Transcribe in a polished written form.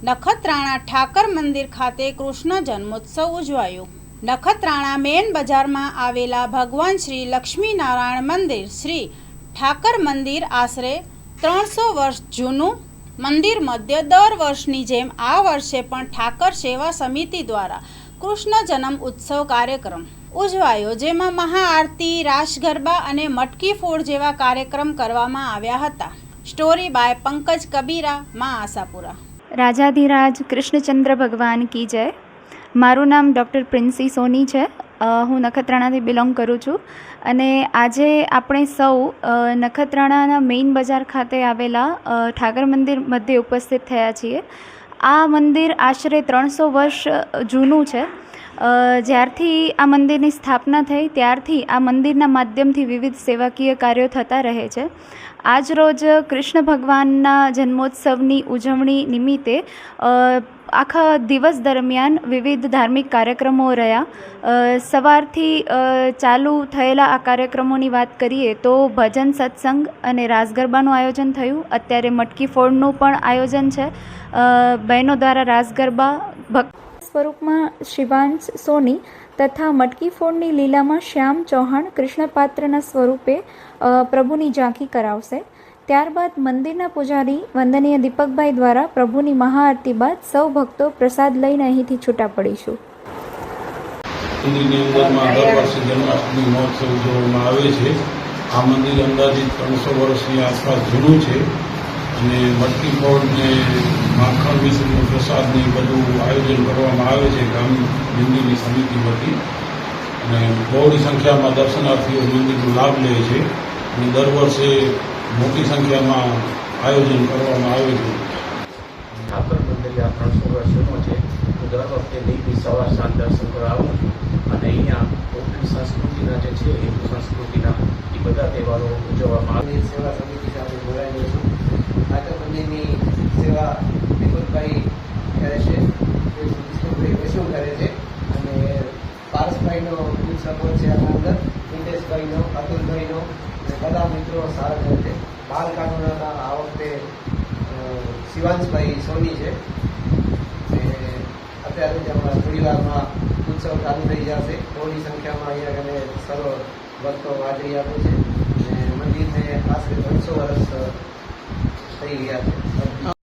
નખત્રાણા ઠાકર મંદિર ખાતે કૃષ્ણ જન્મોત્સવ ઉજવાયો। નખત્રાણા મેન બજારમાં આવેલા ભગવાન શ્રી લક્ષ્મીનારાયણ મંદિર શ્રી ઠાકર મંદિર આશરે 300 વર્ષ જૂનું મંદિર મધ્ય દર વર્ષની જેમ આ વર્ષે પણ ઠાકર સેવા સમિતિ દ્વારા કૃષ્ણ જન્મ ઉત્સવ કાર્યક્રમ ઉજવાયો, જેમાં મહાઆરતી, રાસ ગરબા અને મટકી ફોડ જેવા કાર્યક્રમ કરવામાં આવ્યા હતા। સ્ટોરી બાય પંકજ કબીરા, માં આશાપુરા। રાજાધિરાજ કૃષ્ણચંદ્ર ભગવાન કી જય। મારું નામ ડૉક્ટર પ્રિન્સી સોની છે। હું નખત્રાણાથી બિલોંગ કરું છું અને આજે આપણે સૌ નખત્રાણાના મેઇન બજાર ખાતે આવેલા ઠાકર મંદિર મધ્યે ઉપસ્થિત થયા છીએ। આ મંદિર આશરે 300 વર્ષ જૂનું છે। જ્યારથી આ મંદિરની સ્થાપના થઈ ત્યારથી આ મંદિરના માધ્યમથી વિવિધ સેવાકીય કાર્યો થતા રહે છે। આજ રોજ કૃષ્ણ ભગવાનના જન્મોત્સવની ઉજવણી નિમિત્તે આખા દિવસ દરમિયાન વિવિધ ધાર્મિક કાર્યક્રમો રહ્યા। સવારથી ચાલુ થયેલા આ કાર્યક્રમોની વાત કરીએ તો ભજન, સત્સંગ અને રાસ ગરબાનું આયોજન થયું। અત્યારે મટકી ફોડનું પણ આયોજન છે। બહેનો દ્વારા રાસ ગરબા ભક્ત સ્વરૂપમાં શિવાંશ સોની તથા મટકી ફોડની લીલામાં શ્યામ ચૌહાણ કૃષ્ણ પાત્રના સ્વરૂપે પ્રભુની ઝાંખી કરાવશે। ત્યારબાદ મંદિરના પૂજારી વંદનીય દીપકભાઈ દ્વારા પ્રભુની મહાઆરતી બાદ સૌ ભક્તો પ્રસાદ લઈને અહીંથી છૂટા પડીશું। મંદિરની અંદરમાં દર વર્ષે જન્માષ્ટમી મહોત્સવ ઉજવવામાં આવે છે। આ મંદિર અંદાજિત 300 વર્ષની આસપાસ જૂનું છે અને મટકી ફોડ ને માખણ મિશ્રનો પ્રસાદની બધું આયોજન કરવામાં આવે છે ગામ મંદિરની સમિતિ વતી, અને બહોળી સંખ્યામાં દર્શનાર્થીઓ મંદિરનો લાભ લે છે અને દર વર્ષે મોટી સંખ્યામાં આયોજન કરવામાં આવે છે। ઠાકર મંદિર આ 300 વર્ષ જૂનો છે। હું દર વખતે ડેલી સવાર સાંજ દર્શન કરવા આવું છું અને અહીંયા કોકણી સંસ્કૃતિના જે છે હિન્દુ સંસ્કૃતિના એ બધા તહેવારો ઉજવવામાં આવે છે। સેવા સમિતિ સાથે જોડાયેલો છું। ઠાકર મંદિરની સેવા દીપકભાઈ કરે છે, વિષ્ણુભાઈ વૈષ્ણવ કરે છે અને પારસભાઈનો ફૂલ સપોર્ટ છે આના અંદર, હિન્દેશભાઈનો, અતુલભાઈનો બધા મિત્રો સારા કરે છે। બાલ કાનૂનના આ વખતે શિવાંશભાઈ સોની છે। અત્યારે જ હમણાં થોડી વારમાં ઉત્સવ ચાલુ થઈ જશે। થોડી સંખ્યામાં અહીંયા કને સર્વ ભક્તો હાજરી આપે છે અને મંદિરને આશરે 300 વર્ષ થઈ ગયા છે।